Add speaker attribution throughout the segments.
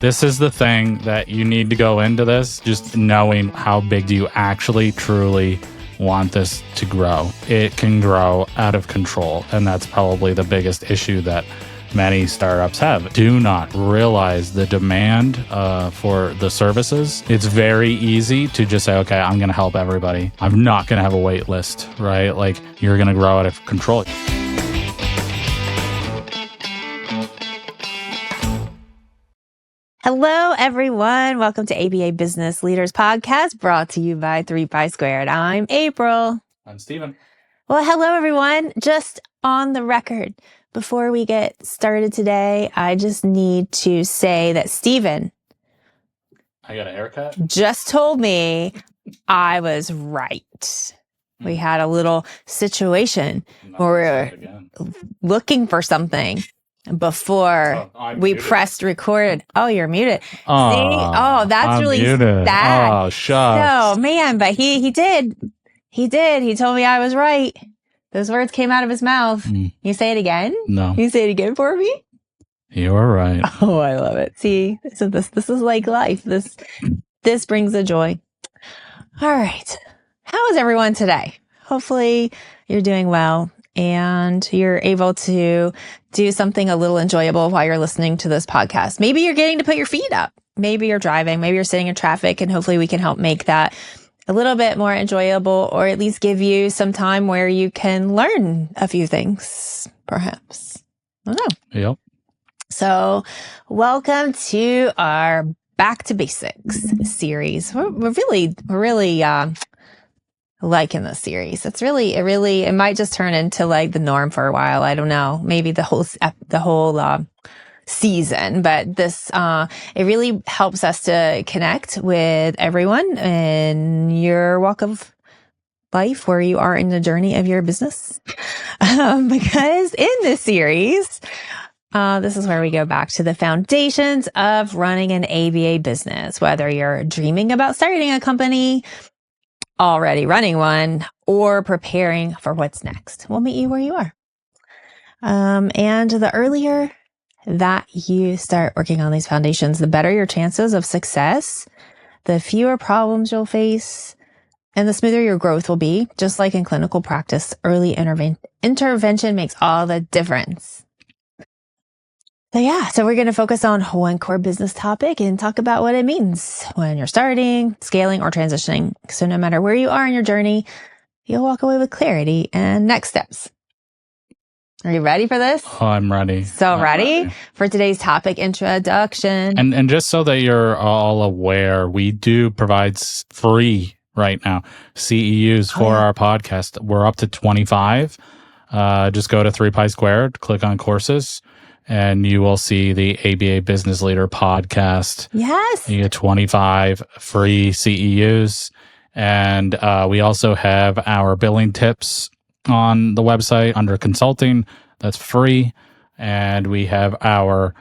Speaker 1: This is the thing that you need to go into this, just knowing how big do you actually truly want this to grow. It can grow out of control, and that's probably the biggest issue that many startups have. Do not realize the demand for the services. It's very easy to just say, okay, I'm going to help everybody. I'm not going to have a wait list, right? Like, you're going to grow out of control.
Speaker 2: Hello, everyone. Welcome to ABA Business Leaders Podcast, brought to you by 3Pi2. I'm April.
Speaker 1: I'm Steven.
Speaker 2: Well, hello, everyone. Just on the record, before we get started today, I just need to say that Steven,
Speaker 1: I got a haircut.
Speaker 2: Just told me I was right. We had a little situation where we were looking for something before we pressed record. Oh, you're muted.
Speaker 1: Oh,
Speaker 2: see? Oh, that's
Speaker 1: I'm
Speaker 2: really
Speaker 1: muted.
Speaker 2: sad.
Speaker 1: Oh, shucks.
Speaker 2: Oh, man, but he did. He did. He told me I was right. Those words came out of his mouth. You say it again?
Speaker 1: No.
Speaker 2: You say it again for me?
Speaker 1: You're right.
Speaker 2: Oh, I love it. See, so this is like life. This brings the joy. All right. How is everyone today? Hopefully you're doing well and you're able to do something a little enjoyable while you're listening to this podcast. Maybe you're getting to put your feet up. Maybe you're driving. Maybe you're sitting in traffic, and hopefully we can help make that a little bit more enjoyable, or at least give you some time where you can learn a few things, perhaps. I don't know.
Speaker 1: Yep.
Speaker 2: So welcome to our Back to Basics series. We're really liking this series. It might just turn into like the norm for a while. I don't know, maybe the whole season, but this, it really helps us to connect with everyone in your walk of life, where you are in the journey of your business. Because in this series, this is where we go back to the foundations of running an ABA business, whether you're dreaming about starting a company, already running one, or preparing for what's next. We'll meet you where you are. And the earlier that you start working on these foundations, the better your chances of success, the fewer problems you'll face, and the smoother your growth will be. Just like in clinical practice, early intervention makes all the difference. So we're going to focus on one core business topic and talk about what it means when you're starting, scaling, or transitioning. So no matter where you are in your journey, you'll walk away with clarity and next steps. Are you ready for this?
Speaker 1: Oh, I'm ready.
Speaker 2: I'm ready for today's topic introduction.
Speaker 1: And just so that you're all aware, we do provide free right now CEUs for our podcast. We're up to 25. Just go to 3Pi2, click on courses, and you will see the ABA Business Leader podcast.
Speaker 2: Yes.
Speaker 1: You get 25 free CEUs. And we also have our billing tips on the website under consulting. That's free. And we have our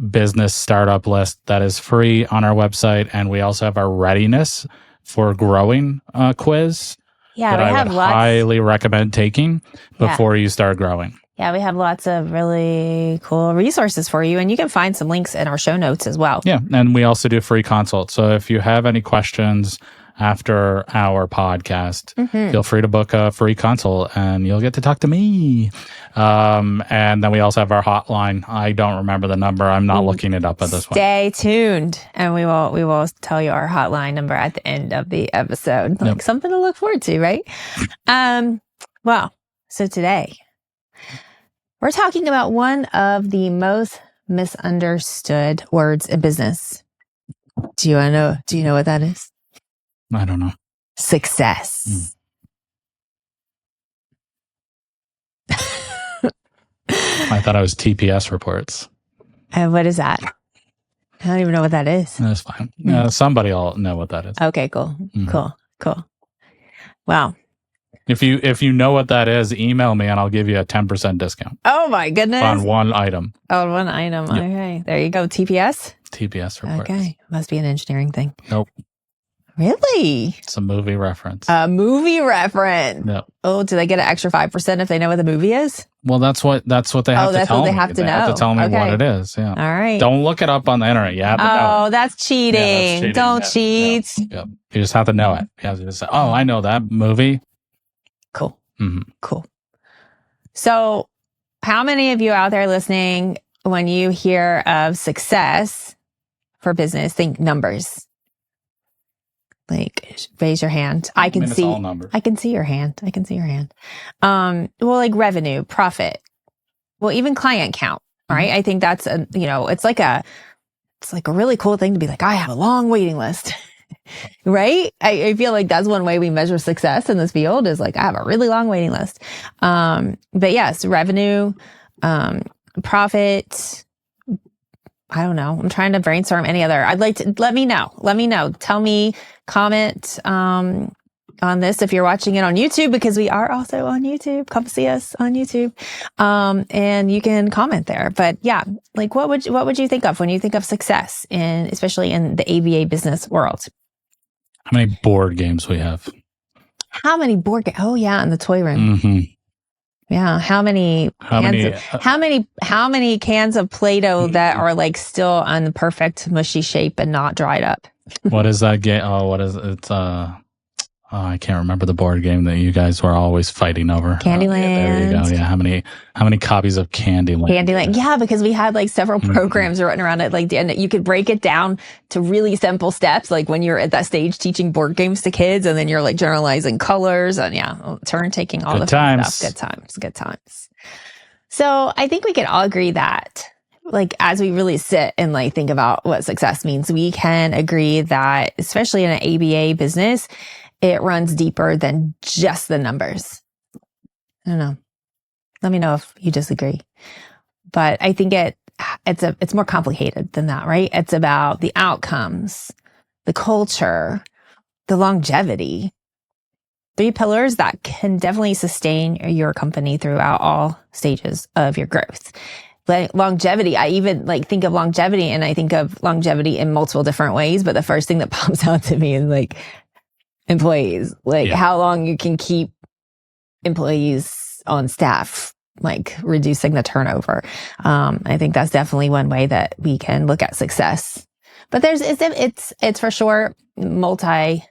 Speaker 1: business startup list that is free on our website. And we also have our Readiness for growing quiz that I would highly recommend taking before you start growing.
Speaker 2: Yeah, we have lots of really cool resources for you, and you can find some links in our show notes as well.
Speaker 1: Yeah, and we also do free consults. So if you have any questions after our podcast, feel free to book a free consult, and you'll get to talk to me. And then we also have our hotline. I don't remember the number. I'm not looking it up at this point.
Speaker 2: Stay tuned, and we will tell you our hotline number at the end of the episode. Like something to look forward to, right? So today we're talking about one of the most misunderstood words in business. Do you know what that is?
Speaker 1: I don't know.
Speaker 2: Success.
Speaker 1: I thought it was TPS reports.
Speaker 2: And what is that? I don't even know what that is.
Speaker 1: That's fine. Somebody will know what that is.
Speaker 2: Okay, cool. Cool. Wow.
Speaker 1: If you know what that is, email me and I'll give you a 10% discount.
Speaker 2: Oh my goodness.
Speaker 1: On one item.
Speaker 2: Oh, one item. Yep. Okay. There you go. TPS?
Speaker 1: TPS reports.
Speaker 2: Okay. Must be an engineering thing.
Speaker 1: Nope.
Speaker 2: Really?
Speaker 1: It's a movie reference.
Speaker 2: A movie reference.
Speaker 1: Yep.
Speaker 2: Oh, do they get an extra 5% if they know what the movie is?
Speaker 1: Well, that's what they have to tell me.
Speaker 2: They have to know.
Speaker 1: Have to tell me what it is. Yeah.
Speaker 2: All right.
Speaker 1: Don't look it up on the internet. You have to know.
Speaker 2: Oh, that's cheating.
Speaker 1: Yeah, that's cheating.
Speaker 2: Don't cheat.
Speaker 1: Yep. You just have to know it. You have to just say, oh, I know that movie.
Speaker 2: Cool. Cool. So how many of you out there listening, when you hear of success for business, think numbers? Like, raise your hand. I can see your hand. Well, like revenue, profit. Well, even client count, right? I think that's it's like a really cool thing to be like, I have a long waiting list, right? I feel like that's one way we measure success in this field is like, I have a really long waiting list. But yes, revenue, profit. I don't know. I'm trying to brainstorm any other. I'd like to let me know. Tell me, comment, on this if you're watching it on YouTube, because we are also on YouTube. Come see us on YouTube. And you can comment there. But yeah, like what would you think of when you think of success especially in the ABA business world?
Speaker 1: How many board games we have?
Speaker 2: How many board games? Oh yeah, in the toy room. Yeah. How many cans of Play-Doh that are like still on the perfect mushy shape and not dried up?
Speaker 1: What is that game? Oh, what is it? I can't remember the board game that you guys were always fighting over.
Speaker 2: Candyland.
Speaker 1: There you go. Yeah. How many copies of Candyland?
Speaker 2: Candyland. Yeah, because we had like several programs running around it. Like, and you could break it down to really simple steps. Like when you're at that stage teaching board games to kids, and then you're like generalizing colors and turn taking all the fun stuff. Good times. So I think we can all agree that, like, as we really sit and like think about what success means, we can agree that, especially in an ABA business, it runs deeper than just the numbers. I don't know. Let me know if you disagree. But I think it's more complicated than that, right? It's about the outcomes, the culture, the longevity. 3 pillars that can definitely sustain your company throughout all stages of your growth. Like longevity, I even like think of longevity, and I think of longevity in multiple different ways. But the first thing that pops out to me is like employees, how long you can keep employees on staff, like reducing the turnover. I think that's definitely one way that we can look at success. But it's for sure multifaceted.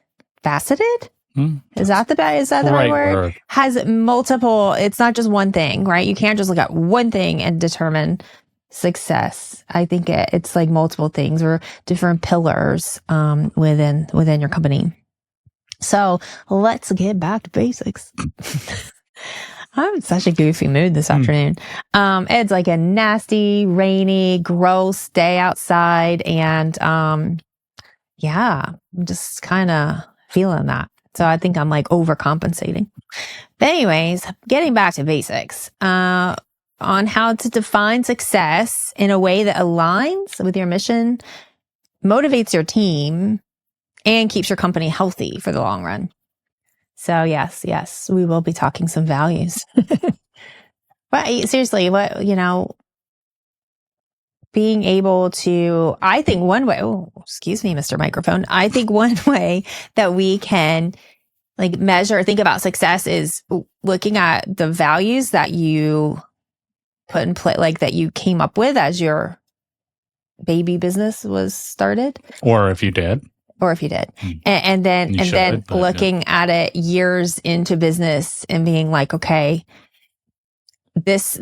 Speaker 2: Is that the right word? Has multiple. It's not just one thing, right? You can't just look at one thing and determine success. I think it's like multiple things or different pillars within your company. So let's get back to basics. I'm in such a goofy mood this afternoon. It's like a nasty, rainy, gross day outside. And I'm just kind of feeling that. So I think I'm like overcompensating. But anyways, getting back to basics on how to define success in a way that aligns with your mission, motivates your team, and keeps your company healthy for the long run. So yes, we will be talking some values. But seriously, being able to, I think one way, excuse me, Mr. Microphone. I think one way that we can like measure, think about success is looking at the values that you put in place, like that you came up with as your baby business was started.
Speaker 1: Or if you did.
Speaker 2: And then looking at it years into business and being like, okay, this,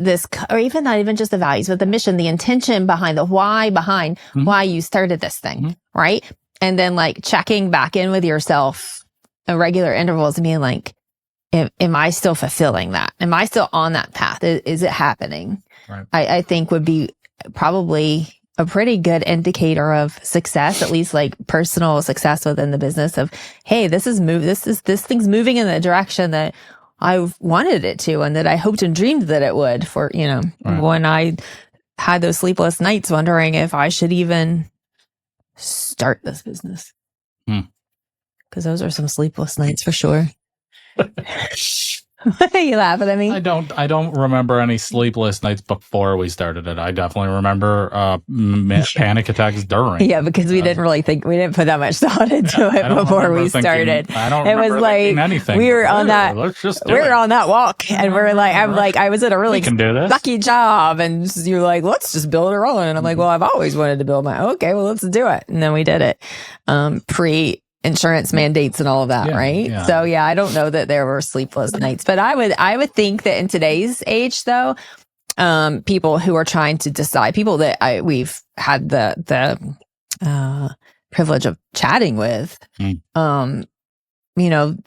Speaker 2: or even not even just the values, but the mission, the intention behind the why why you started this thing, right? And then like checking back in with yourself at regular intervals and being like, am I still fulfilling that? Am I still on that path? Is it happening? Right. I think would be probably a pretty good indicator of success, at least like personal success within the business of, hey, this thing's moving in the direction that I wanted it to, and that I hoped and dreamed that it would for, when I had those sleepless nights wondering if I should even start this business. Because those are some sleepless nights for sure. Why are you laughing at me?
Speaker 1: I don't remember any sleepless nights before we started it. I definitely remember panic attacks during.
Speaker 2: Yeah, because we didn't really think, we didn't put that much thought into it before we started.
Speaker 1: I don't
Speaker 2: it was
Speaker 1: remember
Speaker 2: like
Speaker 1: anything.
Speaker 2: We were on that.
Speaker 1: Let's just
Speaker 2: we were on that walk, and we're like, I was at a really lucky job, and you're like, let's just build our own. And I'm like, well, I've always wanted to build my. Okay, well, let's do it. And then we did it. Pre-insurance mandates and all of that, right? Yeah. So yeah, I don't know that there were sleepless nights, but I would think that in today's age, though, people who are trying to decide, people that we've had the privilege of chatting with,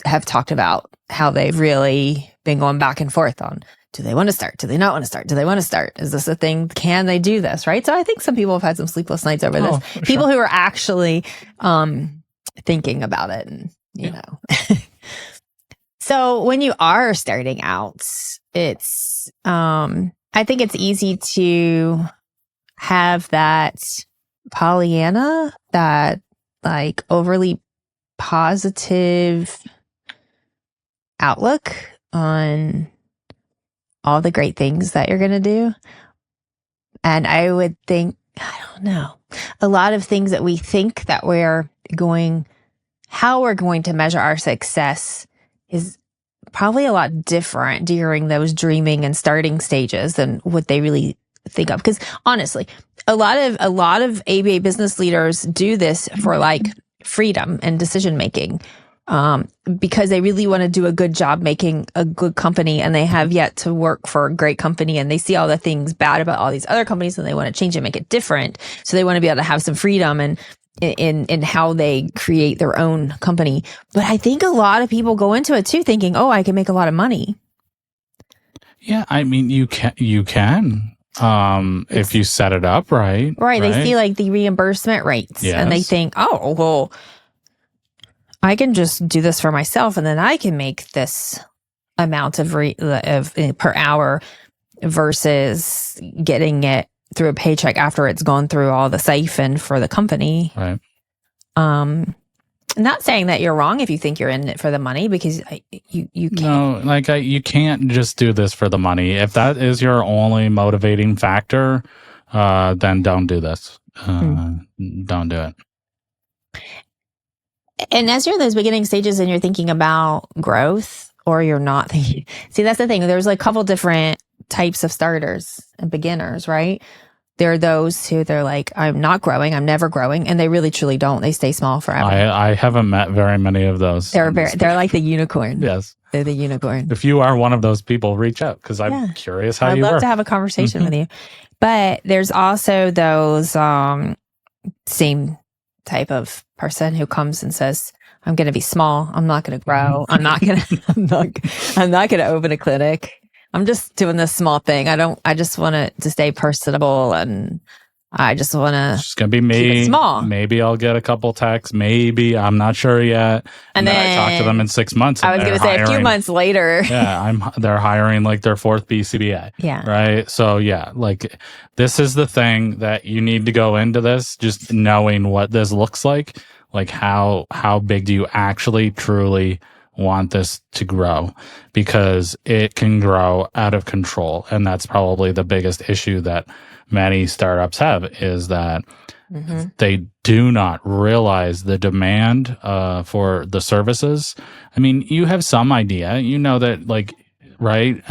Speaker 2: have talked about how they've really been going back and forth on, do they want to start? Do they not want to start? Do they want to start? Is this a thing? Can they do this? Right. So I think some people have had some sleepless nights over this. People who are actually thinking about it, and you know. So when you are starting out, it's I think it's easy to have that Pollyanna, that like overly positive outlook on all the great things that you're going to do. And I would think, I don't know, a lot of things that we think that how we're going to measure our success is probably a lot different during those dreaming and starting stages than what they really think of. Because honestly, a lot of ABA business leaders do this for like freedom and decision making, because they really want to do a good job making a good company, and they have yet to work for a great company, and they see all the things bad about all these other companies, and they want to change it, make it different. So they want to be able to have some freedom and in how they create their own company. But I think a lot of people go into it too thinking, oh, I can make a lot of money. Yeah,
Speaker 1: I mean, you can. If you set it up right.
Speaker 2: Right. They see like the reimbursement rates, and they think, oh, well, I can just do this for myself, and then I can make this amount of per hour versus getting it through a paycheck after it's gone through all the siphon for the company.
Speaker 1: Right.
Speaker 2: Not saying that you're wrong if you think you're in it for the money, because you can't.
Speaker 1: No, you can't just do this for the money. If that is your only motivating factor, then don't do this. Don't do it.
Speaker 2: And as you're in those beginning stages and you're thinking about growth, or you're not thinking, see, that's the thing. There's like a couple different types of starters and beginners, right? There are those who they're like, I'm not growing, I'm never growing, and they really truly don't. They stay small forever.
Speaker 1: I haven't met very many of those.
Speaker 2: They're like the unicorn.
Speaker 1: Yes,
Speaker 2: they're the unicorn.
Speaker 1: If you are one of those people, reach out, because I'm curious how you work. I'd love
Speaker 2: to have a conversation with you. But there's also those same type of person who comes and says, I'm going to be small. I'm not going to grow. I'm not going to open a clinic. I'm just doing this small thing. I just want to stay personable, and I just want to.
Speaker 1: It's going to be me.
Speaker 2: Small.
Speaker 1: Maybe I'll get a couple texts. Maybe, I'm not sure yet. And then I talk to them in 6 months.
Speaker 2: I was going to say a few months later.
Speaker 1: Yeah, they're hiring like their fourth BCBA.
Speaker 2: Yeah.
Speaker 1: Right. So yeah, like this is the thing that you need to go into this, just knowing what this looks like how big do you actually truly want this to grow, because it can grow out of control. And that's probably the biggest issue that many startups have, is that they do not realize the demand for the services. I mean, you have some idea, you know that, like, right?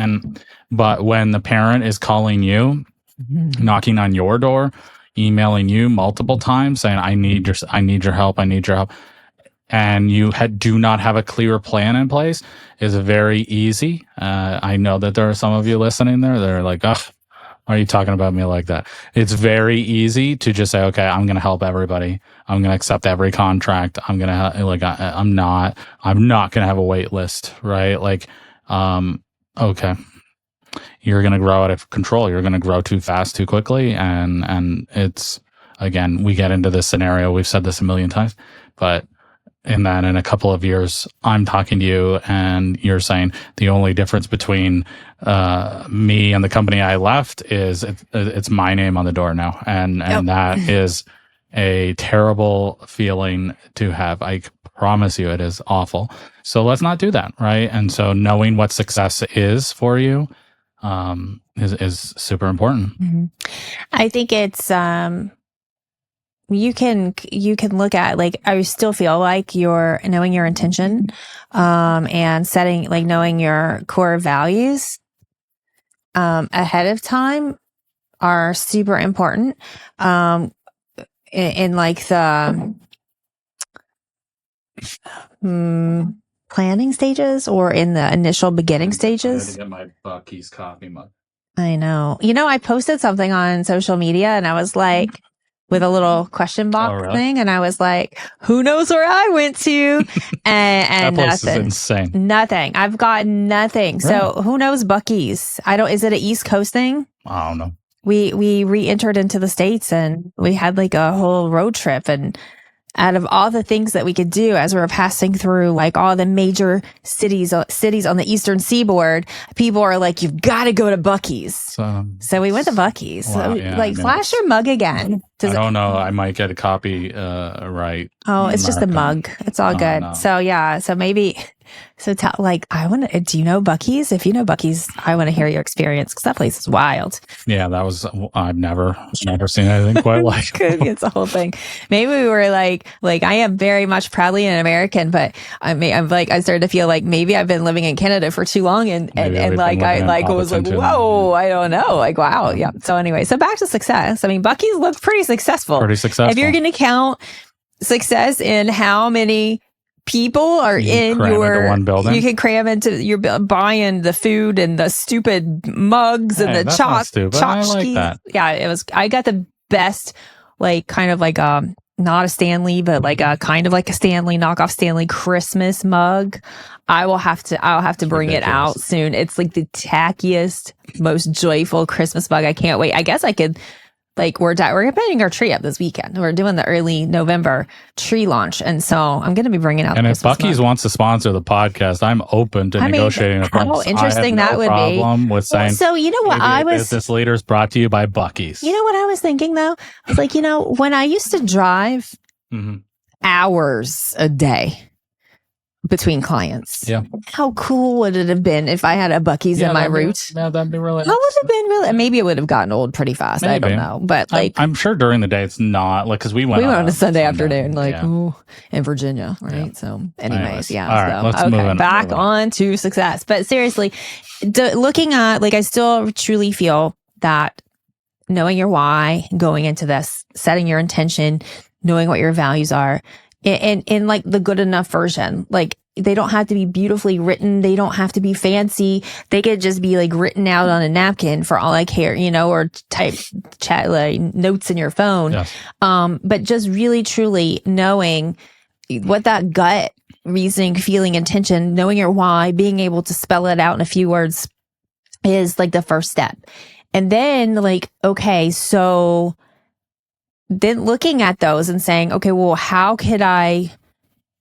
Speaker 1: But when the parent is calling you, knocking on your door, emailing you multiple times saying, I need your help, and you do not have a clear plan in place, is very easy. I know that there are some of you listening there that are like, ugh, why are you talking about me like that? It's very easy to just say, okay, I'm going to help everybody. I'm going to accept every contract. I'm going to I'm not going to have a wait list, right? Like, okay, you're going to grow out of control. You're going to grow too fast, too quickly. And it's, again, we get into this scenario. We've said this a million times, but in a couple of years, I'm talking to you and you're saying the only difference between me and the company I left is it's my name on the door now. And that is a terrible feeling to have. I promise you, it is awful. So let's not do that, right? And so knowing what success is for you is super important.
Speaker 2: Mm-hmm. I think it's you can look at, like, I still feel like you're knowing your intention and setting, like, knowing your core values ahead of time are super important in like the planning stages or in the initial beginning stages.
Speaker 1: I had to get my Bucky's coffee mug.
Speaker 2: I know. I posted something on social media and I was like, with a little question box thing, and I was like, who knows where I went to? And
Speaker 1: that place
Speaker 2: nothing.
Speaker 1: is insane.
Speaker 2: Nothing. I've got nothing. Really? So who knows Bucky's? Is it an East Coast thing?
Speaker 1: I don't know.
Speaker 2: We re-entered into the States and we had like a whole road trip, and out of all the things that we could do as we were passing through like all the major cities on the Eastern Seaboard, people are like, you've got to go to Bucky's. So we went to Bucky's.
Speaker 1: Wow,
Speaker 2: flash your mug again.
Speaker 1: I don't know. I might get a copy right.
Speaker 2: Oh, it's just a mug. It's all good. No. So yeah. So maybe. So tell, like, do you know Bucky's? If you know Bucky's, I want to hear your experience, because that place is wild.
Speaker 1: Yeah, I've never seen anything quite like it.
Speaker 2: It's a whole thing. Maybe we were like I am very much proudly an American, but I started to feel like maybe I've been living in Canada for too long, and like I was like, whoa, I don't know, like, wow. Yeah. So anyway, so back to success. I mean, Bucky's looked pretty successful. If you're going to count success in how many people are in your
Speaker 1: one building,
Speaker 2: you can cram into your buying the food and the stupid mugs and the tchotchkes. Yeah, I got the best, like, kind of like not a Stanley, but like a kind of like a Stanley, knockoff Stanley Christmas mug. I'll have to bring it out soon. It's like the tackiest, most joyful Christmas mug. I can't wait. I guess I could. Like, we're putting our tree up this weekend. We're doing the early November tree launch. And so I'm going to be bringing out.
Speaker 1: And if Bucky's wants to sponsor the podcast, I'm open to negotiating a price.
Speaker 2: How interesting that would be.
Speaker 1: Problem with saying,
Speaker 2: so you know what
Speaker 1: business leaders brought to you by Bucky's.
Speaker 2: You know what I was thinking though? I was like, when I used to drive hours a day between clients.
Speaker 1: Yeah.
Speaker 2: How cool would it have been if I had a Bucky's in my route?
Speaker 1: Yeah, that'd be really.
Speaker 2: How would it have been really? Maybe it would have gotten old pretty fast. Maybe. I don't know, but like,
Speaker 1: I'm sure during the day it's not, like, because we went
Speaker 2: on a Sunday afternoon, like, in Virginia, right? Yeah. So, anyways, yeah.
Speaker 1: All right, let's move
Speaker 2: back on to success. But seriously, looking at, like, I still truly feel that knowing your why, going into this, setting your intention, knowing what your values are. In like the good enough version, like, they don't have to be beautifully written. They don't have to be fancy. They could just be like written out on a napkin for all I care, or type chat, like, notes in your phone.
Speaker 1: Yes.
Speaker 2: But just really truly knowing what that gut reasoning, feeling, intention, knowing your why, being able to spell it out in a few words is like the first step. And then, like, okay, so then looking at those and saying, okay, well, how could I,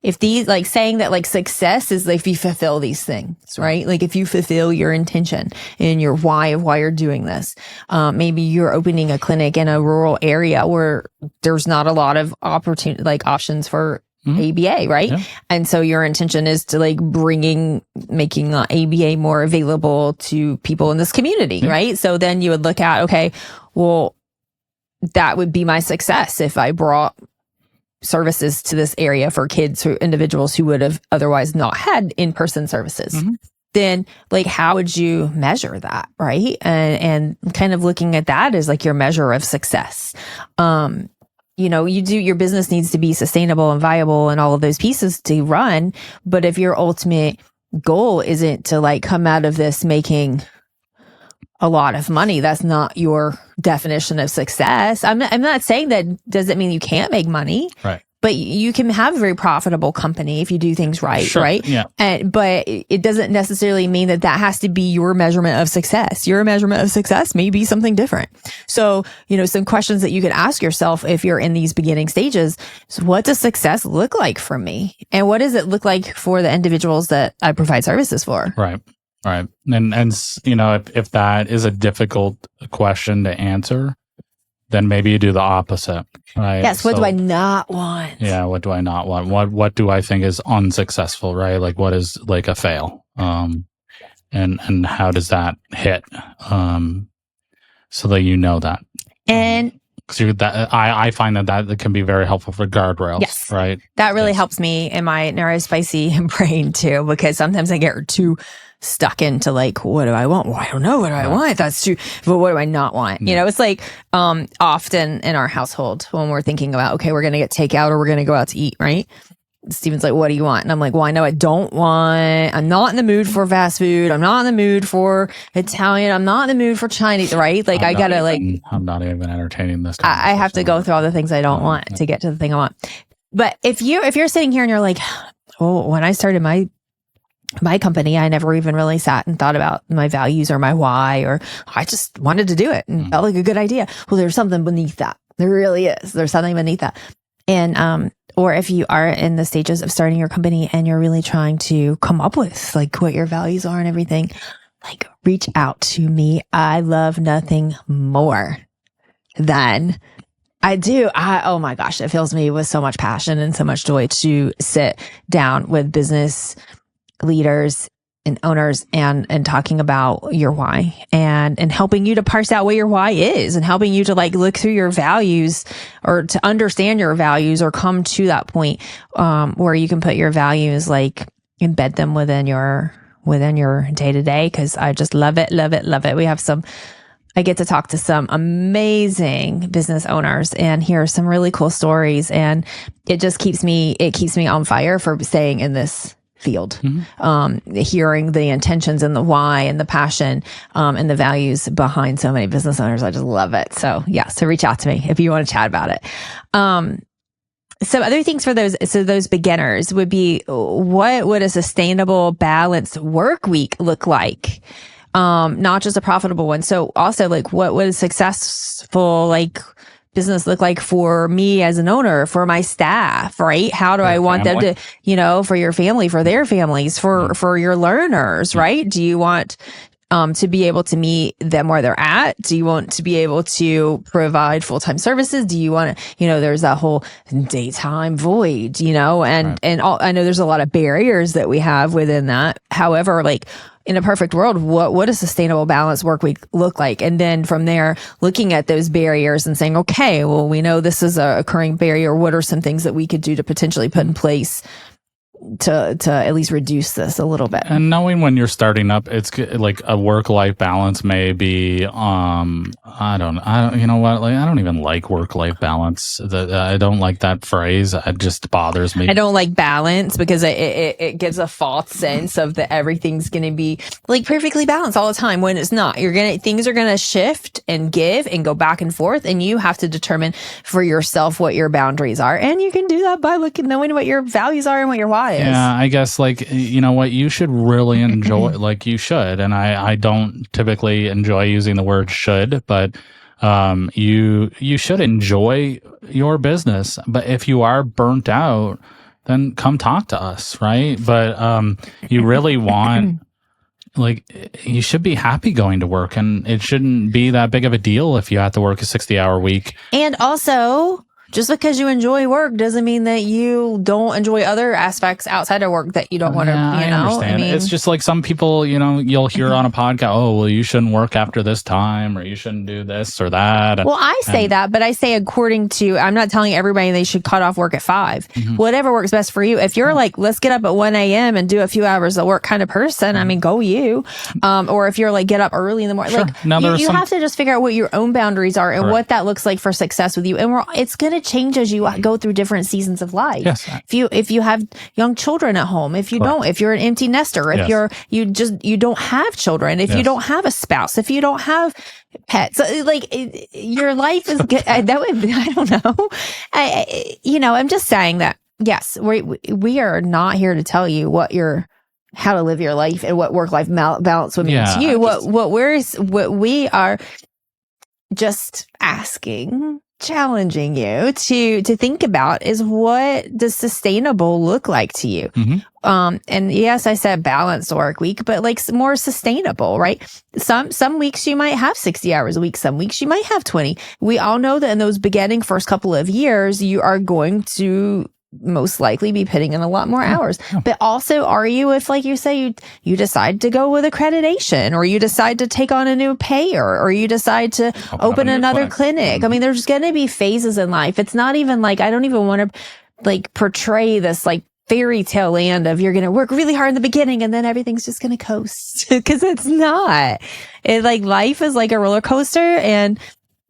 Speaker 2: if these, like, saying that, like, success is, like, if you fulfill these things, right? Like, if you fulfill your intention and your why of why you're doing this, maybe you're opening a clinic in a rural area where there's not a lot of options for ABA, right? Yeah. And so your intention is to, like, making ABA more available to people in this community, right? So then you would look at, okay, well, that would be my success if I brought services to this area for kids or individuals who would have otherwise not had in-person services. Then, like, how would you measure that, right? And kind of looking at that as like your measure of success. Your business needs to be sustainable and viable and all of those pieces to run. But if your ultimate goal isn't to, like, come out of this making a lot of money, that's not your definition of success. I'm not saying that doesn't mean you can't make money.
Speaker 1: Right.
Speaker 2: But you can have a very profitable company if you do things right,
Speaker 1: sure,
Speaker 2: right?
Speaker 1: Yeah.
Speaker 2: But it doesn't necessarily mean that has to be your measurement of success. Your measurement of success may be something different. So, some questions that you could ask yourself if you're in these beginning stages is, what does success look like for me? And what does it look like for the individuals that I provide services for?
Speaker 1: Right. Right. And if that is a difficult question to answer, then maybe you do the opposite, right?
Speaker 2: Yes. What do I not want?
Speaker 1: Yeah. What do I not want? What do I think is unsuccessful, right? Like what is like a fail? And how does that hit? So that you know that.
Speaker 2: And
Speaker 1: I find that can be very helpful for guardrails.
Speaker 2: Yes.
Speaker 1: Right.
Speaker 2: That really helps me in my neurospicy brain too, because sometimes I get too stuck into like, what do I want? Well, I don't know. What do I want? That's true. But what do I not want? You know, it's like, often in our household when we're thinking about, okay, we're going to get takeout or we're going to go out to eat, right? Steven's like, what do you want? And I'm like, well, I know I don't want, I'm not in the mood for fast food. I'm not in the mood for Italian. I'm not in the mood for Chinese, right? Like I'm
Speaker 1: not even entertaining this.
Speaker 2: I have to go through all the things I don't want to get to the thing I want. But if you're sitting here and you're like, oh, when I started my company, I never even really sat and thought about my values or my why, or I just wanted to do it and felt like a good idea. Well, there's something beneath that. There really is. There's something beneath that. And, or if you are in the stages of starting your company and you're really trying to come up with like what your values are and everything, like reach out to me. I love nothing more than oh my gosh, it fills me with so much passion and so much joy to sit down with business leaders and owners and talking about your why and helping you to parse out what your why is and helping you to like look through your values or to understand your values or come to that point where you can put your values, like embed them within your day to day. Cause I just love it. I get to talk to some amazing business owners and hear some really cool stories. And it just keeps me on fire for staying in this field, hearing the intentions and the why and the passion, and the values behind so many business owners. I just love it. So reach out to me if you want to chat about it. Some other things for those beginners would be, what would a sustainable, balanced work week look like? Not just a profitable one. So also like, what would a successful, like, business look like for me as an owner, for my staff, right? How do I want them to, for your family, for their families, for your learners, right? Do you want to be able to meet them where they're at? Do you want to be able to provide full-time services? Do you want to, there's that whole daytime void, and all, I know there's a lot of barriers that we have within that. However, like, in a perfect world, what does sustainable balanced work week look like? And then from there, looking at those barriers and saying, okay, well, we know this is a occurring barrier. What are some things that we could do to potentially put in place to at least reduce this a little bit?
Speaker 1: And knowing when you're starting up, it's like a work-life balance may be, I don't, you know what? Like, I don't even like work-life balance. I don't like that phrase. It just bothers me.
Speaker 2: I don't like balance because it gives a false sense of that everything's going to be like perfectly balanced all the time when it's not. Things are going to shift and give and go back and forth, and you have to determine for yourself what your boundaries are. And you can do that by knowing what your values are and what your why is.
Speaker 1: Yeah, I guess, like, you know what, you should really enjoy, like, you should, and I don't typically enjoy using the word should, but you should enjoy your business. But if you are burnt out, then come talk to us, right? But you really want, like, you should be happy going to work, and it shouldn't be that big of a deal if you have to work a 60-hour week.
Speaker 2: And also, just because you enjoy work doesn't mean that you don't enjoy other aspects outside of work that you don't want to,
Speaker 1: I understand. It's just like some people, you'll hear on a podcast, oh, well, you shouldn't work after this time, or you shouldn't do this or that.
Speaker 2: Well, I say that, but I say according to, I'm not telling everybody they should cut off work at 5. Whatever works best for you. If you're like, let's get up at 1 a.m. and do a few hours of work kind of person, I mean, go you. Or if you're like, get up early in the morning, like, you have to just figure out what your own boundaries are and what that looks like for success with you. And it's going to change as you go through different seasons of life.
Speaker 1: Yes.
Speaker 2: If you have young children at home, if you don't, if you're an empty nester, if you don't have children, if you don't have a spouse, if you don't have pets, like your life is good. I don't know. I'm just saying that, yes, we are not here to tell you how to live your life and what work-life balance would mean to you. What we are just asking challenging you to think about is, what does sustainable look like to you? And yes, I said balanced work week, but like more sustainable, right? Some weeks you might have 60 hours a week. Some weeks you might have 20. We all know that in those beginning first couple of years, you are going to most likely be putting in a lot more hours. But also, are you, if like you say, you decide to go with accreditation, or you decide to take on a new payer, or you decide to open another clinic. I mean, there's going to be phases in life. It's not even like, I don't even want to like portray this like fairy tale land of you're going to work really hard in the beginning and then everything's just going to coast, because it's not. It like, life is like a roller coaster, and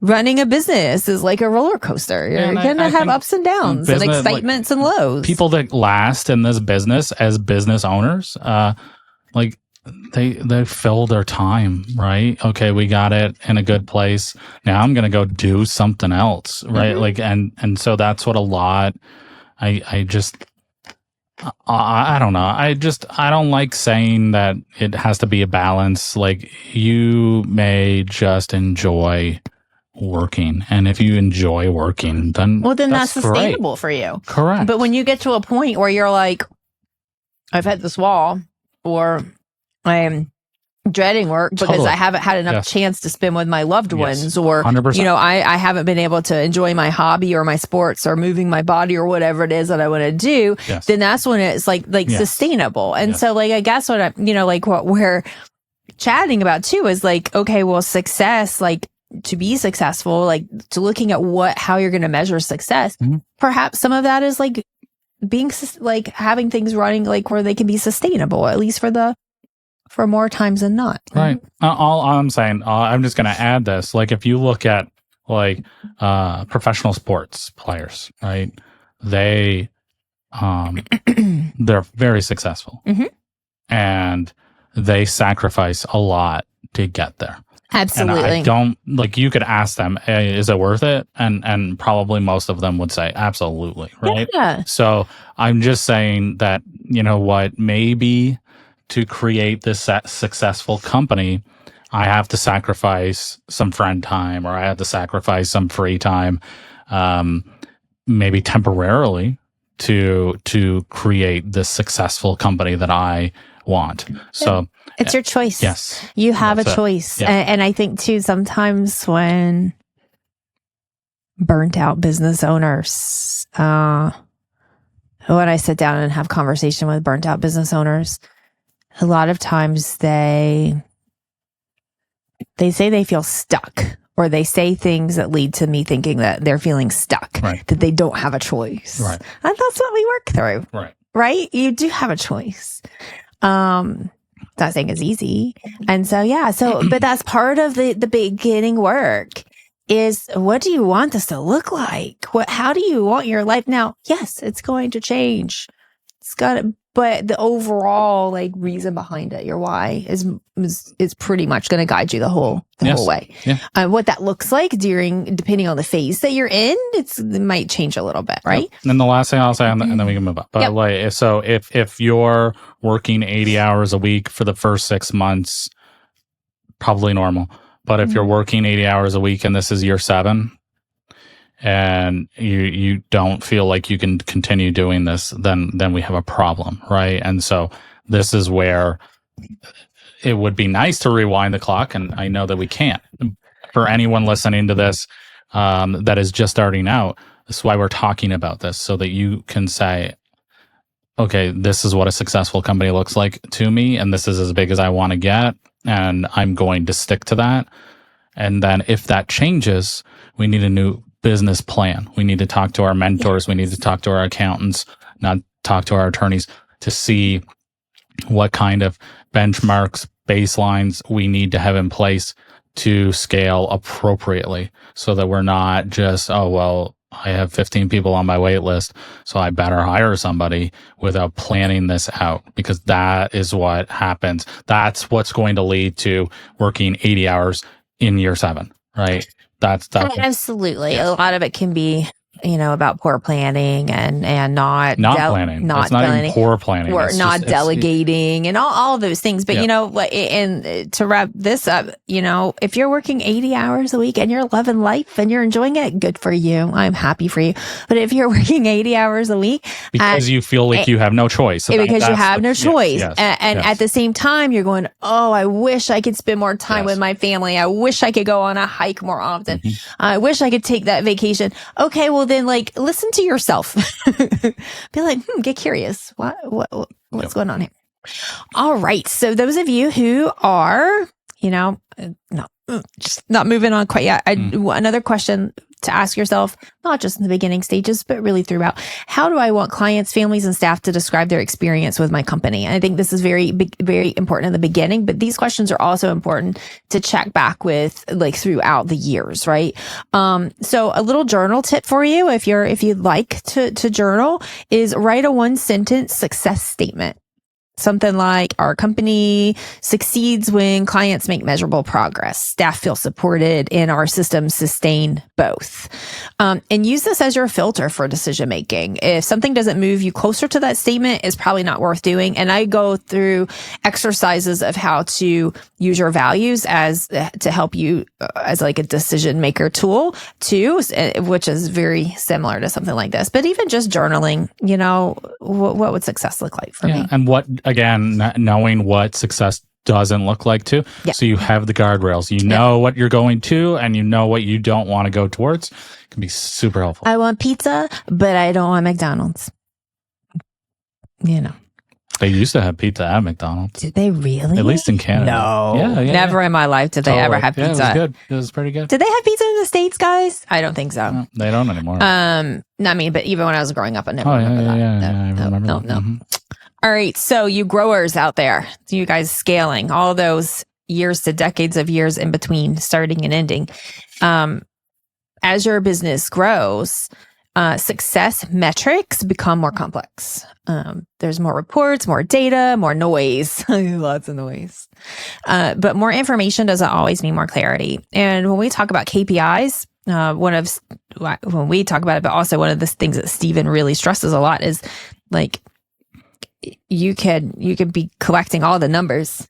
Speaker 2: running a business is like a roller coaster. You're going to have ups and downs and excitements and lows.
Speaker 1: People that last in this business as business owners, like they fill their time, right? Okay, we got it in a good place. Now I'm going to go do something else, right? Like, and so that's what a lot, I don't know. I don't like saying that it has to be a balance. Like, you may just enjoy working, and if you enjoy working, then
Speaker 2: that's sustainable for you.
Speaker 1: Correct.
Speaker 2: But when you get to a point where you're like, I've hit this wall, or I am dreading work because I haven't had enough chance to spend with my loved ones, or
Speaker 1: 100%.
Speaker 2: you know, I haven't been able to enjoy my hobby or my sports or moving my body or whatever it is that I want to do, then that's when it's like sustainable. And so like, I guess what I, you know, like what we're chatting about too is like, okay, well, success, like, to be successful, like, to looking at how you're going to measure success. Perhaps some of that is like being like having things running like where they can be sustainable, at least for more times than not.
Speaker 1: Right. All I'm saying, I'm just going to add this. Like, if you look at like professional sports players, right? They're very successful, and they sacrifice a lot to get there.
Speaker 2: Absolutely.
Speaker 1: And I don't, like, you could ask them, hey, is it worth it? And probably most of them would say, absolutely. Right.
Speaker 2: Yeah.
Speaker 1: So I'm just saying that, you know what, maybe to create this successful company, I have to sacrifice some friend time, or I have to sacrifice some free time, maybe temporarily to create this successful company that I want. So
Speaker 2: it's your choice.
Speaker 1: Yes.
Speaker 2: You have a choice. Yeah. And I think too, sometimes when burnt out business owners, when I sit down and have conversation with burnt out business owners, a lot of times they say they feel stuck, or they say things that lead to me thinking that they're feeling stuck, that they don't have a choice. Right. And that's what we work through. Right. Right? You do have a choice. Not saying it's easy. And so, but that's part of the beginning work is, what do you want this to look like? How do you want your life? Now, yes, it's going to change. But the overall like reason behind it, your why is pretty much going to guide you the whole way. Yeah. What that looks like depending on the phase that you're in, it might change a little bit, right?
Speaker 1: Yep. And the last thing I'll say, and then we can move on. But like, so if you're working 80 hours a week for the first 6 months, probably normal. But if you're working 80 hours a week and this is year 7, and you don't feel like you can continue doing this, then we have a problem, right? And so this is where it would be nice to rewind the clock, and I know that we can't. For anyone listening to this that is just starting out, this is why we're talking about this, so that you can say, okay, this is what a successful company looks like to me, and this is as big as I want to get, and I'm going to stick to that. And then if that changes, we need a new business plan. We need to talk to our mentors. We need to talk to our accountants, not talk to our attorneys, to see what kind of benchmarks, baselines we need to have in place to scale appropriately, so that we're not just, oh, well, I have 15 people on my wait list, so I better hire somebody, without planning this out, because that is what happens. That's what's going to lead to working 80 hours in year 7, right? That's
Speaker 2: absolutely. Yes. A lot of it can be about poor planning and not
Speaker 1: planning. It's not even poor planning.
Speaker 2: Or not delegating and all those things. But, and to wrap this up, if you're working 80 hours a week and you're loving life and you're enjoying it, good for you. I'm happy for you. But if you're working 80 hours a week
Speaker 1: because you feel like you have no choice,
Speaker 2: because you have no choice.
Speaker 1: Yes,
Speaker 2: and at the same time, you're going, oh, I wish I could spend more time with my family. I wish I could go on a hike more often.
Speaker 1: Mm-hmm.
Speaker 2: I wish I could take that vacation. Okay, well then listen to yourself. Be like, get curious. What's going on here? All right. So those of you who are, just not moving on quite yet. Another question to ask yourself, not just in the beginning stages, but really throughout. How do I want clients, families, and staff to describe their experience with my company? And I think this is very, very important in the beginning, but these questions are also important to check back with throughout the years, right? So a little journal tip for you, if you'd like to journal, is write a 1-sentence success statement. Something like, our company succeeds when clients make measurable progress, staff feel supported, and our systems sustain both. And use this as your filter for decision making. If something doesn't move you closer to that statement, it's probably not worth doing. And I go through exercises of how to use your values to help you as a decision maker tool too, which is very similar to something like this. But even just journaling, what would success look like for me?
Speaker 1: And again, knowing what success doesn't look like too. Yeah. So you have the guardrails. You know what you're going to, and you know what you don't want to go towards. It can be super helpful.
Speaker 2: I want pizza, but I don't want McDonald's.
Speaker 1: They used to have pizza at McDonald's.
Speaker 2: Did they really?
Speaker 1: At least in Canada.
Speaker 2: No. Yeah, never in my life did they ever have pizza.
Speaker 1: Yeah, it was good. It was pretty good.
Speaker 2: Did they have pizza in the States, guys? I don't think so.
Speaker 1: No, they don't anymore.
Speaker 2: But even when I was growing up, I never remember that.
Speaker 1: Yeah, I remember that.
Speaker 2: No. Mm-hmm. All right. So you growers out there, you guys scaling all those years to decades of years in between starting and ending. As your business grows, success metrics become more complex. There's more reports, more data, more noise, lots of noise. But more information doesn't always mean more clarity. And when we talk about KPIs, when we talk about it, but also one of the things that Stephen really stresses a lot is you can be collecting all the numbers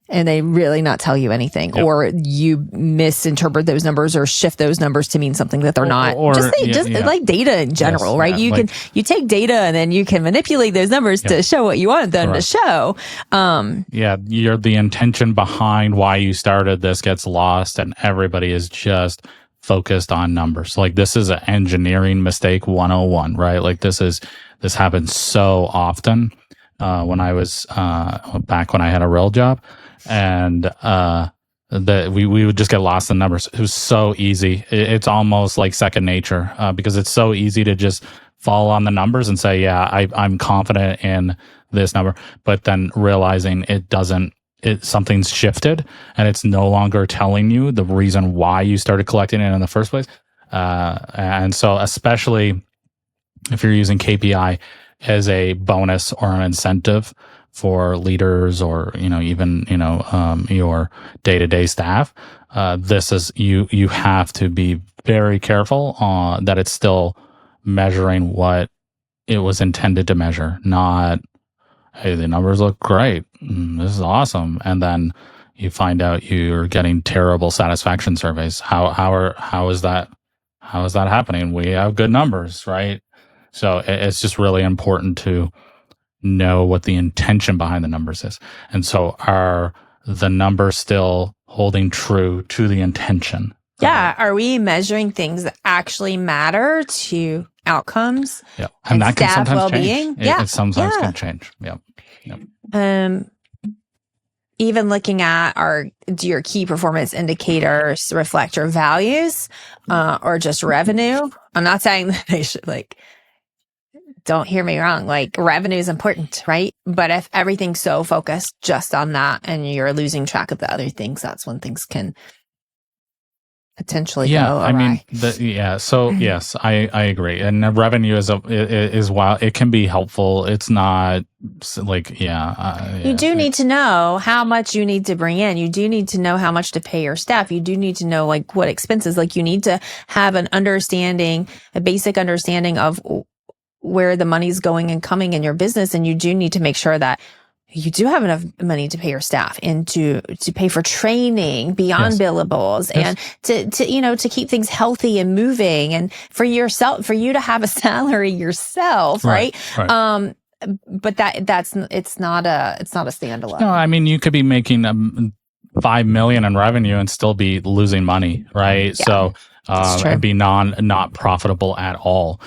Speaker 2: and they really not tell you anything, or you misinterpret those numbers or shift those numbers to mean something that they're not. Just like data in general, right? You take data and then you can manipulate those numbers to show what you want them to show.
Speaker 1: You're the intention behind why you started this gets lost, and everybody is just focused on numbers. This is an engineering mistake 101, right? This happens so often. When I was back when I had a real job, and that we would just get lost in numbers. It was so easy. It's almost like second nature because it's so easy to just fall on the numbers and say, I'm confident in this number, but then realizing something's shifted and it's no longer telling you the reason why you started collecting it in the first place. And so especially if you're using KPI as a bonus or an incentive for leaders or, even, your day-to-day staff, this is, you have to be very careful that it's still measuring what it was intended to measure, not, hey, the numbers look great. This is awesome. And then you find out you're getting terrible satisfaction surveys. How is that happening? We have good numbers, right? So it's just really important to know what the intention behind the numbers is. And so are the numbers still holding true to the intention?
Speaker 2: Yeah. Are we measuring things that actually matter to outcomes?
Speaker 1: Yeah. And that can sometimes
Speaker 2: well-being?
Speaker 1: Change. It sometimes can change. Yeah.
Speaker 2: Even looking at do your key performance indicators reflect your values or just revenue? I'm not saying that they should don't hear me wrong. Revenue is important, right? But if everything's so focused just on that and you're losing track of the other things, that's when things can potentially go awry.
Speaker 1: So yes, I agree. And the revenue is while it can be helpful, it's not like,
Speaker 2: you do need to know how much you need to bring in. You do need to know how much to pay your staff. You do need to know like what expenses, like you need to have a basic understanding of where the money's going and coming in your business. And you do need to make sure that you do have enough money to pay your staff and to pay for training beyond billables and to keep things healthy and moving, and for you to have a salary yourself. Right. But it's not a standalone.
Speaker 1: No, I mean, you could be making 5 million in revenue and still be losing money. Right.
Speaker 2: Yeah.
Speaker 1: So, and be not profitable at all.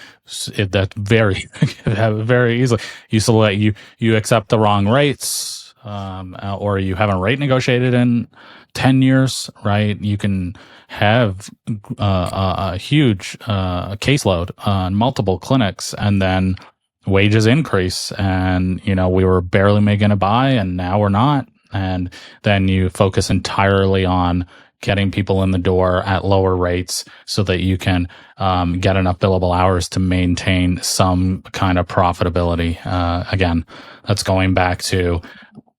Speaker 1: That's very, very easily. You accept the wrong rates, or you haven't rate negotiated in 10 years, right? You can have a huge caseload on multiple clinics, and then wages increase, and we were barely making it by, and now we're not. And then you focus entirely on getting people in the door at lower rates so that you can get enough billable hours to maintain some kind of profitability. Again, that's going back to,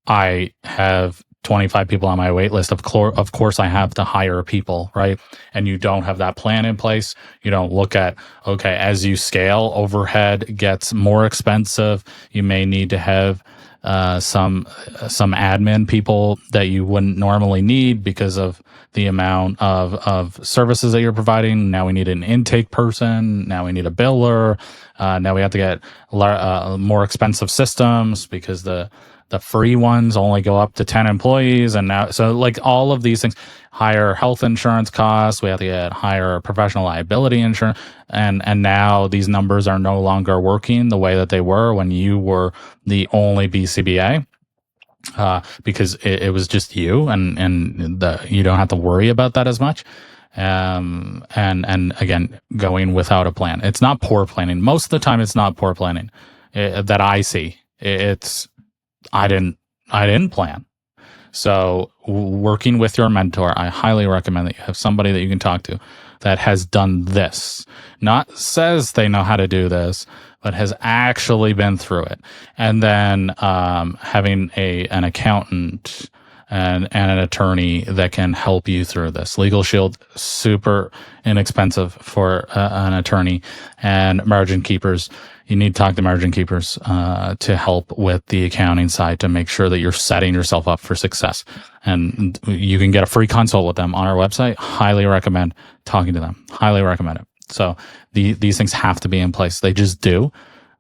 Speaker 1: I have 25 people on my wait list. Of course, I have to hire people, right? And you don't have that plan in place. You don't look at, okay, as you scale, overhead gets more expensive. You may need to have some admin people that you wouldn't normally need because of the amount of services that you're providing. Now we need an intake person. Now we need a biller. Now we have to get more expensive systems because the free ones only go up to 10 employees. And now, so like all of these things, higher health insurance costs, we have to get higher professional liability insurance. And now these numbers are no longer working the way that they were when you were the only BCBA. Because it was just you, and you don't have to worry about that as much. And again, going without a plan. It's not poor planning. Most of the time, it's not poor planning that I see. It's I didn't plan. So working with your mentor, I highly recommend that you have somebody that you can talk to that has done this, not says they know how to do this, but has actually been through it. And then having an accountant and an attorney that can help you through this. Legal Shield, super inexpensive for an attorney, and Margin Keepers. You need to talk to Margin Keepers to help with the accounting side to make sure that you're setting yourself up for success. And you can get a free consult with them on our website. Highly recommend talking to them. Highly recommend it. So these things have to be in place. They just do.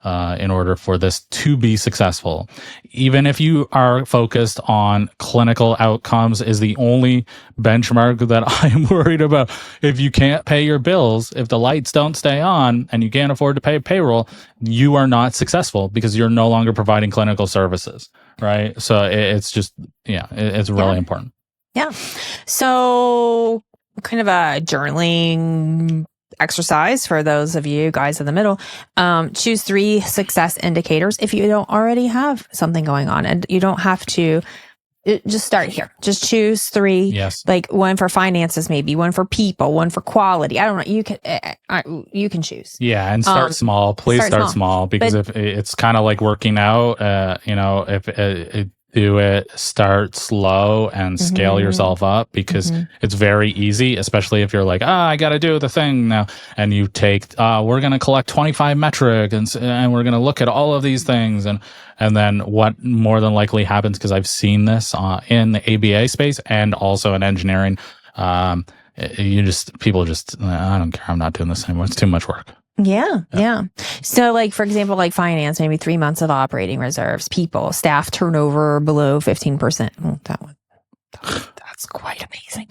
Speaker 1: In order for this to be successful. Even if you are focused on clinical outcomes is the only benchmark that I'm worried about. If you can't pay your bills, if the lights don't stay on and you can't afford to pay payroll, you are not successful because you're no longer providing clinical services, right? So it's just, it's really important.
Speaker 2: Yeah. So kind of a journaling exercise for those of you guys in the middle. Choose 3 success indicators if you don't already have something going on, and you don't have to just start here. Just choose 3.
Speaker 1: Yes.
Speaker 2: Like one for finances, maybe one for people, one for quality. I don't know. You can choose.
Speaker 1: Yeah. And start small. Please start small, because if it's kind of like working out, do it, start slow and scale yourself up, because it's very easy, especially if you're like, I got to do the thing now. And you take, we're going to collect 25 metric and we're going to look at all of these things. And then what more than likely happens, because I've seen this in the ABA space and also in engineering, people just, I don't care. I'm not doing this anymore. It's too much work.
Speaker 2: Yeah. So like, for example, like finance, maybe 3 months of operating reserves, people, staff turnover below 15%. That's quite amazing.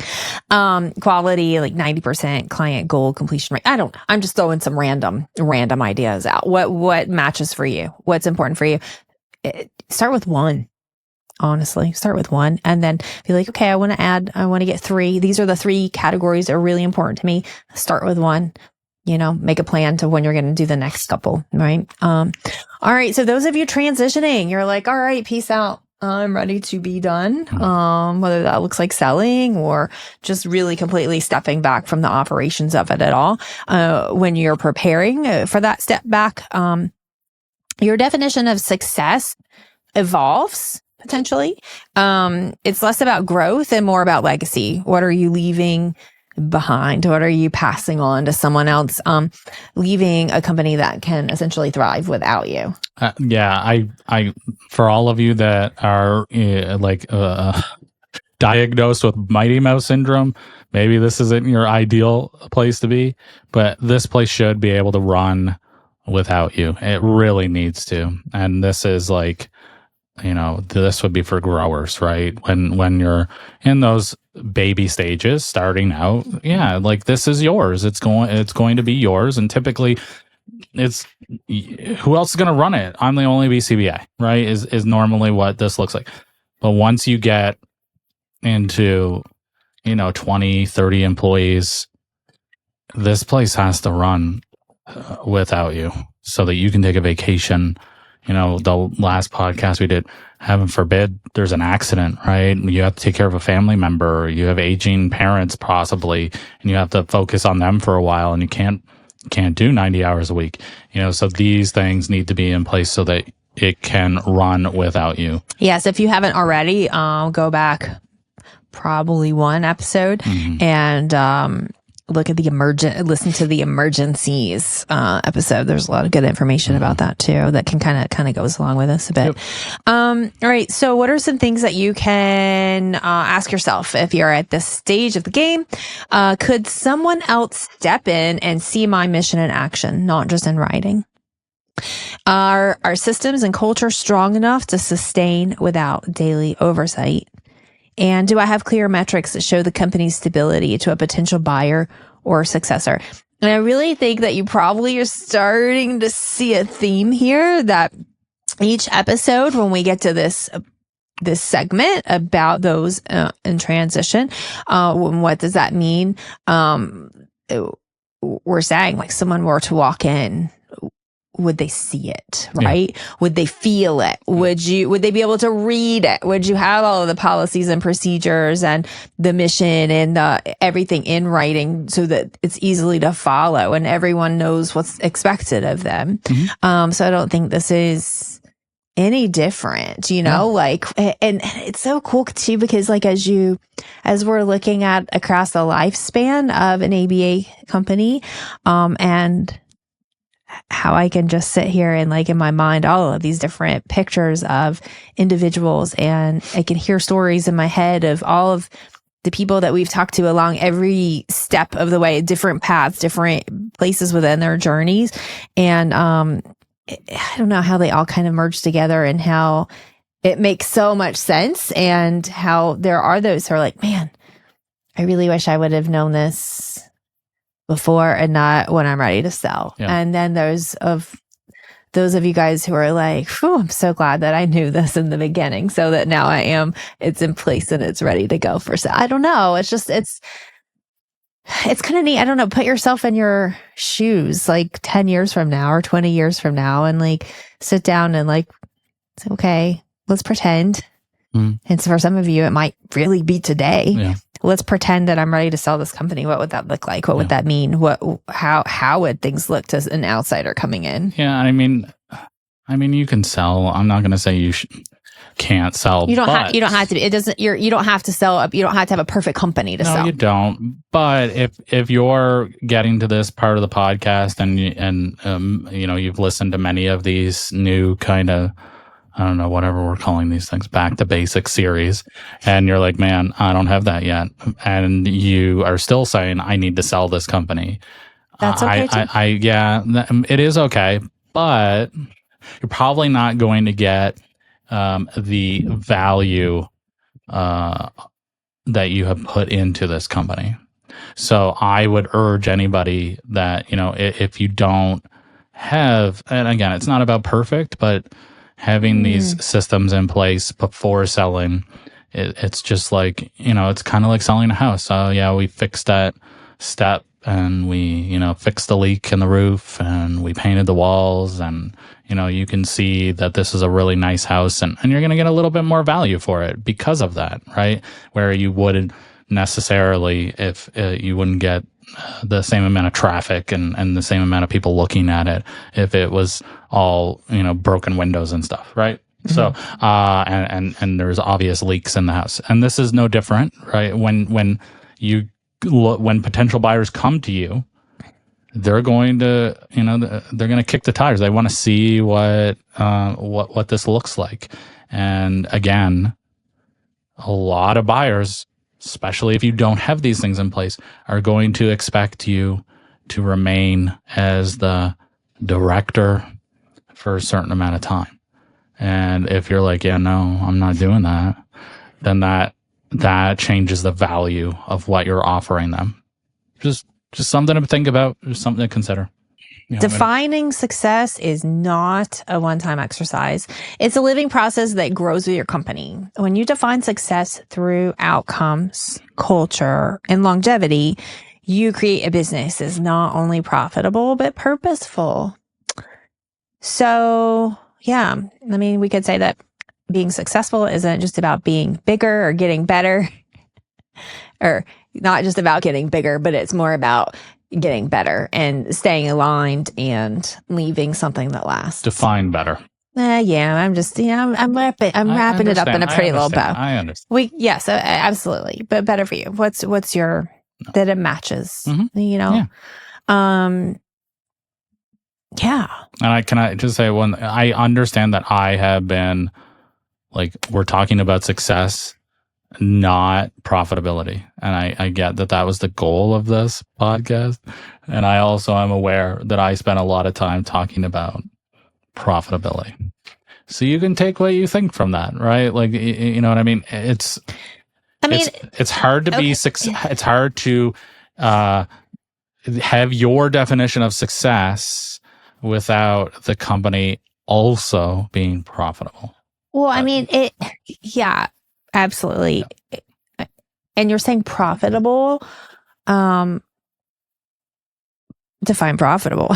Speaker 2: Quality, like 90%, client goal completion rate. I don't know. I'm just throwing some random ideas out. What matches for you? What's important for you? Start with 1. Honestly, start with 1 and then be like, okay, I want to get 3. These are the 3 categories that are really important to me. Start with 1. Make a plan to when you're going to do the next couple, right? All right. So those of you transitioning, you're like, all right, peace out. I'm ready to be done. Whether that looks like selling or just really completely stepping back from the operations of it at all. When you're preparing for that step back, your definition of success evolves potentially. It's less about growth and more about legacy. What are you leaving behind? What are you passing on to someone else? Leaving a company that can essentially thrive without you.
Speaker 1: I for all of you that are diagnosed with Mighty Mouse syndrome, maybe this isn't your ideal place to be, but this place should be able to run without you. It really needs to. And this is like, this would be for growers, right? When you're in those baby stages starting out, like this is yours. It's going to be yours. And typically it's who else is going to run it? I'm the only BCBA, right? Is normally what this looks like. But once you get into, 20, 30 employees, this place has to run without you so that you can take a vacation. The last podcast we did, heaven forbid, there's an accident, right? You have to take care of a family member. You have aging parents possibly, and you have to focus on them for a while, and you can't do 90 hours a week. So these things need to be in place so that it can run without you.
Speaker 2: Yes. If you haven't already, go back probably one episode and, look at listen to the emergencies episode. There's a lot of good information about that too that can kind of goes along with this a bit. Yep. All right. So what are some things that you can ask yourself if you're at this stage of the game? Could someone else step in and see my mission in action, not just in writing? Are our systems and culture strong enough to sustain without daily oversight? And do I have clear metrics that show the company's stability to a potential buyer or successor? And I really think that you probably are starting to see a theme here that each episode, when we get to this segment about those in transition, what does that mean? We're saying like someone were to walk in, would they see it, right? Yeah. Would they feel it? Would they be able to read it? Would you have all of the policies and procedures and the mission and everything in writing so that it's easily to follow and everyone knows what's expected of them? Mm-hmm. So I don't think this is any different, and it's so cool too, because like as we're looking at across the lifespan of an ABA company, and how I can just sit here and like in my mind, all of these different pictures of individuals, and I can hear stories in my head of all of the people that we've talked to along every step of the way, different paths, different places within their journeys. And, I don't know how they all kind of merge together and how it makes so much sense, and how there are those who are like, man, I really wish I would have known this before and not when I'm ready to sell. Yeah. And then those of you guys who are like, I'm so glad that I knew this in the beginning so that now it's in place and it's ready to go for sale. I don't know. It's just, it's kind of neat. I don't know. Put yourself in your shoes like 10 years from now or 20 years from now and like sit down and like, say, okay, let's pretend. And so for some of you, it might really be today. Yeah. Let's pretend that I'm ready to sell this company. What would that look like? What would that mean? How would things look to an outsider coming in?
Speaker 1: Yeah, I mean, you can sell. I'm not going to say you can't sell.
Speaker 2: You don't have to. It doesn't. You don't have to sell. You don't have to have a perfect company to sell.
Speaker 1: No, you don't. But if you're getting to this part of the podcast and you've listened to many of these new kind of, I don't know, whatever we're calling these things, back to basics series. And you're like, man, I don't have that yet. And you are still saying, I need to sell this company.
Speaker 2: That's okay too.
Speaker 1: It is okay. But you're probably not going to get the value that you have put into this company. So I would urge anybody that, if you don't have, and again, it's not about perfect, but having these systems in place before selling, it's just like, it's kind of like selling a house. So yeah, we fixed that step and we, fixed the leak in the roof and we painted the walls, and, you can see that this is a really nice house, and you're going to get a little bit more value for it because of that, right? Where you wouldn't necessarily if you wouldn't get the same amount of traffic and the same amount of people looking at it if it was all, broken windows and stuff, right? Mm-hmm. So, and there's obvious leaks in the house. And this is no different, right? When potential buyers come to you, they're going to, they're going to kick the tires. They want to see what this looks like. And again, a lot of buyers, especially if you don't have these things in place, are going to expect you to remain as the director for a certain amount of time. And if you're like, yeah, no, I'm not doing that, then that changes the value of what you're offering them. Just something to think about, just something to consider.
Speaker 2: Defining success is not a one-time exercise. It's a living process that grows with your company. When you define success through outcomes, culture, and longevity, you create a business that's not only profitable, but purposeful. So, yeah, we could say that being successful isn't just about being bigger or getting better, or not just about getting bigger, but it's more about getting better and staying aligned and leaving something that lasts.
Speaker 1: Define better.
Speaker 2: Yeah, I'm just, I'm wrapping it up in a pretty little bow.
Speaker 1: I understand.
Speaker 2: Yes, absolutely. But better for you. What's your, that it matches, Yeah. Yeah.
Speaker 1: And can I just say I understand that I have been, like, we're talking about success, not profitability. And I get that was the goal of this podcast. And I also am aware that I spent a lot of time talking about profitability. So you can take what you think from that, right? Like, you know what I mean? It's hard to be it's hard to have your definition of success without the company also being profitable.
Speaker 2: Well, yeah, absolutely. Yeah. And you're saying profitable, define profitable,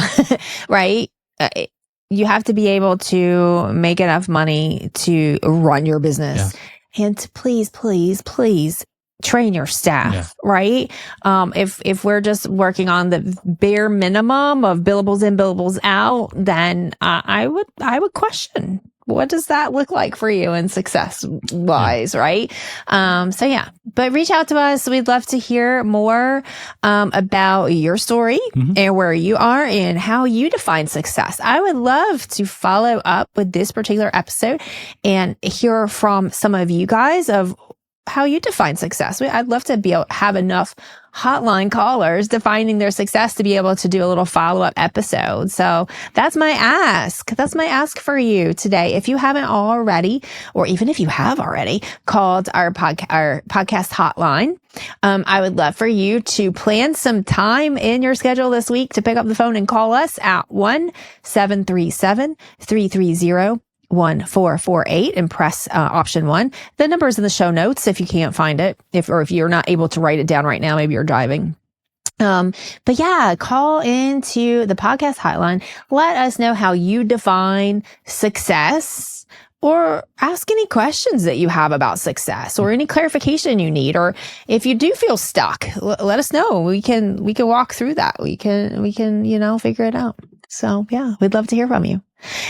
Speaker 2: right? You have to be able to make enough money to run your business, and to please train your staff, right? If we're just working on the bare minimum of billables in, billables out, then I would question, what does that look like for you in success wise, right? But reach out to us. We'd love to hear more about your story and where you are and how you define success. I would love to follow up with this particular episode and hear from some of you guys of how you define success. I'd love to have enough hotline callers defining their success to be able to do a little follow-up episode. So that's my ask. That's my ask for you today. If you haven't already, or even if you have already, called our podcast hotline, I would love for you to plan some time in your schedule this week to pick up the phone and call us at 1-737-330-1448 and press option 1. The number's in the show notes if you can't find it, if you're not able to write it down right now, maybe you're driving. But yeah, call into the podcast hotline. Let us know how you define success, or ask any questions that you have about success, or any clarification you need, or if you do feel stuck, let us know. We can walk through that. We can, figure it out. So yeah, we'd love to hear from you.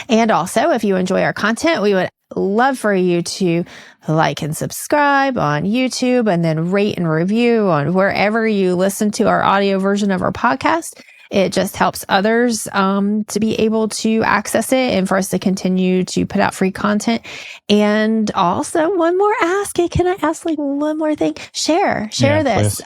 Speaker 2: And also, if you enjoy our content, we would love for you to like and subscribe on YouTube, and then rate and review on wherever you listen to our audio version of our podcast. It just helps others to be able to access it and for us to continue to put out free content. And also, one more ask. Can I ask one more thing? Share this.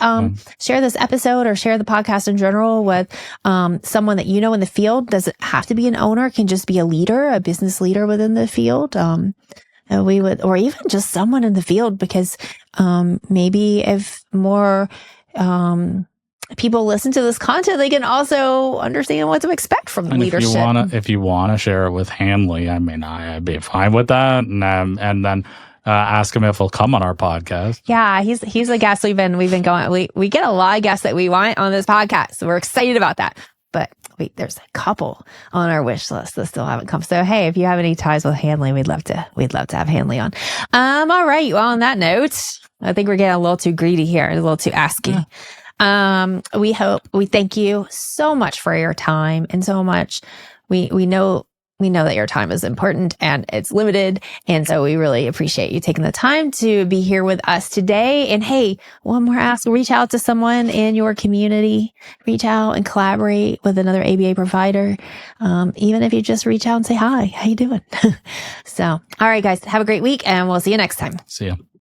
Speaker 2: Share this episode, or share the podcast in general with someone that you know in the field. Doesn't have to be an owner. It can just be a leader, a business leader within the field. And we would, or even just someone in the field, because maybe if more people listen to this content, they can also understand what to expect from the leadership.
Speaker 1: If you want to share it with Hanley, I'd be fine with that. And then ask him if he'll come on our podcast.
Speaker 2: Yeah, he's a guest we've been going. We get a lot of guests that we want on this podcast, so we're excited about that. But wait, there's a couple on our wish list that still haven't come. So hey, if you have any ties with Hanley, we'd love to have Hanley on. All right. Well, on that note, I think we're getting a little too greedy here, a little too asky. Yeah. We thank you so much for your time, and so much. We know that your time is important and it's limited. And so we really appreciate you taking the time to be here with us today. And hey, one more ask, reach out to someone in your community, reach out and collaborate with another ABA provider. Even if you just reach out and say, hi, how you doing? So, all right, guys, have a great week and we'll see you next time.
Speaker 1: See you.